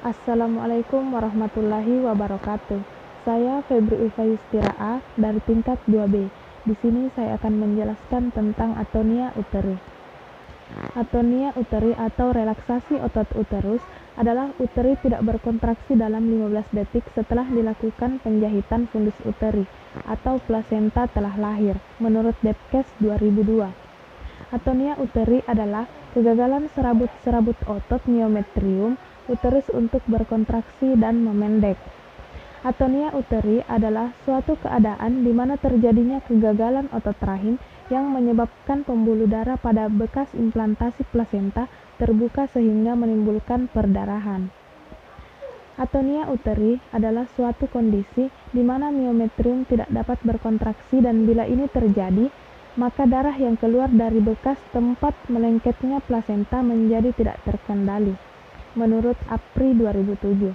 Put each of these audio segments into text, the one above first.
Assalamualaikum warahmatullahi wabarakatuh. Saya Febri Ulfa Yustira dari tingkat 2B. Di sini saya akan menjelaskan tentang atonia uteri. Atonia uteri atau relaksasi otot uterus adalah uteri tidak berkontraksi dalam 15 detik setelah dilakukan penjahitan fundus uteri atau plasenta telah lahir, menurut Debkes 2002. Atonia uteri adalah kegagalan serabut-serabut otot miometrium uterus untuk berkontraksi dan memendek. Atonia uteri adalah suatu keadaan di mana terjadinya kegagalan otot rahim yang menyebabkan pembuluh darah pada bekas implantasi plasenta terbuka sehingga menimbulkan perdarahan. Atonia uteri adalah suatu kondisi di mana miometrium tidak dapat berkontraksi dan bila ini terjadi, maka darah yang keluar dari bekas tempat melengketnya plasenta menjadi tidak terkendali. Menurut APRI 2007,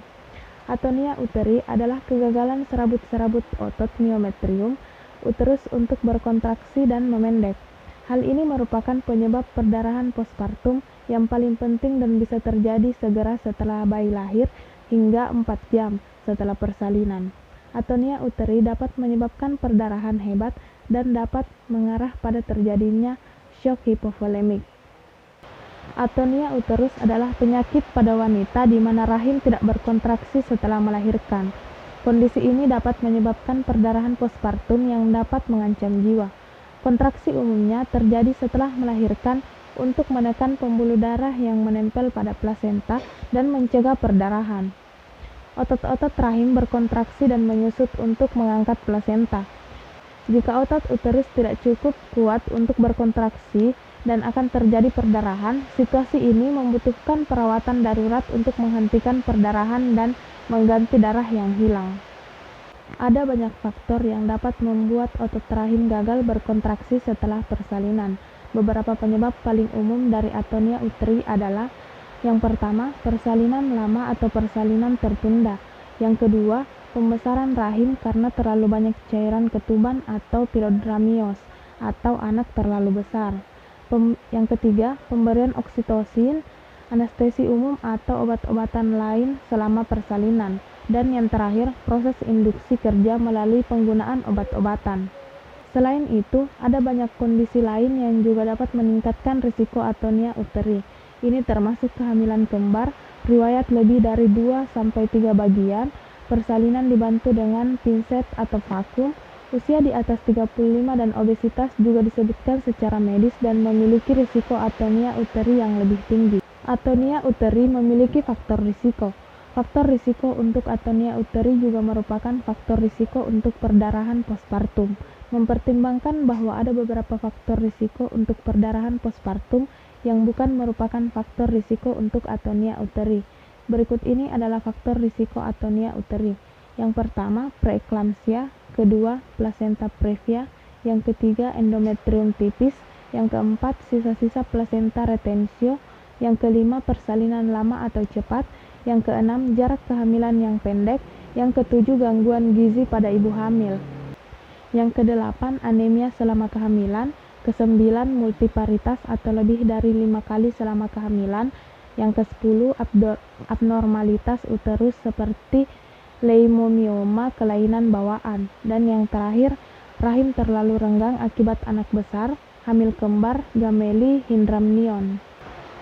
atonia uteri adalah kegagalan serabut-serabut otot miometrium uterus untuk berkontraksi dan memendek. Hal ini merupakan penyebab perdarahan postpartum yang paling penting dan bisa terjadi segera setelah bayi lahir hingga 4 jam setelah persalinan. Atonia uteri dapat menyebabkan perdarahan hebat dan dapat mengarah pada terjadinya shock hipovolemik. Atonia uterus adalah penyakit pada wanita di mana rahim tidak berkontraksi setelah melahirkan. Kondisi ini dapat menyebabkan perdarahan postpartum yang dapat mengancam jiwa. Kontraksi umumnya terjadi setelah melahirkan untuk menekan pembuluh darah yang menempel pada plasenta dan mencegah perdarahan. Otot-otot rahim berkontraksi dan menyusut untuk mengangkat plasenta. Jika otot uterus tidak cukup kuat untuk berkontraksi dan akan terjadi perdarahan, situasi ini membutuhkan perawatan darurat untuk menghentikan perdarahan dan mengganti darah yang hilang. Ada banyak faktor yang dapat membuat otot rahim gagal berkontraksi setelah persalinan. Beberapa penyebab paling umum dari atonia uteri adalah: yang pertama, persalinan lama atau persalinan tertunda. Yang kedua, pembesaran rahim karena terlalu banyak cairan ketuban atau pilodramios atau anak terlalu besar. Yang ketiga, pemberian oksitosin, anestesi umum atau obat-obatan lain selama persalinan. Dan yang terakhir, proses induksi kerja melalui penggunaan obat-obatan. Selain itu, ada banyak kondisi lain yang juga dapat meningkatkan risiko atonia uteri. Ini termasuk kehamilan kembar, riwayat lebih dari 2-3 bagian, persalinan dibantu dengan pinset atau vakum, usia di atas 35 dan obesitas juga disebutkan secara medis dan memiliki risiko atonia uteri yang lebih tinggi. Atonia uteri memiliki faktor risiko. Faktor risiko untuk atonia uteri juga merupakan faktor risiko untuk perdarahan postpartum. Mempertimbangkan bahwa ada beberapa faktor risiko untuk perdarahan postpartum yang bukan merupakan faktor risiko untuk atonia uteri. Berikut ini adalah faktor risiko atonia uteri. Yang pertama, preeklamsia, kedua, plasenta previa, yang ketiga, endometrium tipis, yang keempat, sisa-sisa plasenta retensio, yang kelima, persalinan lama atau cepat, yang keenam, jarak kehamilan yang pendek, yang ketujuh, gangguan gizi pada ibu hamil, yang kedelapan, anemia selama kehamilan, kesembilan, multiparitas atau lebih dari 5 kali selama kehamilan, yang ke-10, abnormalitas uterus seperti leimomioma kelainan bawaan, dan yang terakhir, rahim terlalu renggang akibat anak besar, hamil kembar, gameli, hindramnion.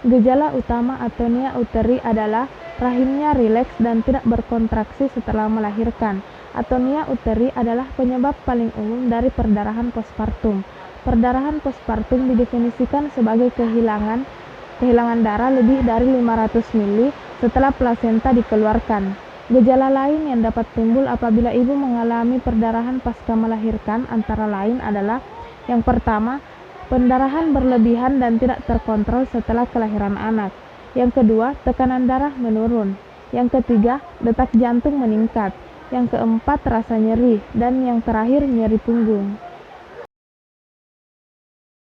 Gejala utama atonia uteri adalah rahimnya rileks dan tidak berkontraksi setelah melahirkan. Atonia uteri adalah penyebab paling umum dari perdarahan postpartum. Perdarahan postpartum didefinisikan sebagai kehilangan darah lebih dari 500 ml setelah plasenta dikeluarkan. Gejala lain yang dapat timbul apabila ibu mengalami perdarahan pasca melahirkan antara lain adalah: yang pertama, pendarahan berlebihan dan tidak terkontrol setelah kelahiran anak. Yang kedua, tekanan darah menurun. Yang ketiga, detak jantung meningkat. Yang keempat, rasa nyeri. Dan yang terakhir, nyeri punggung.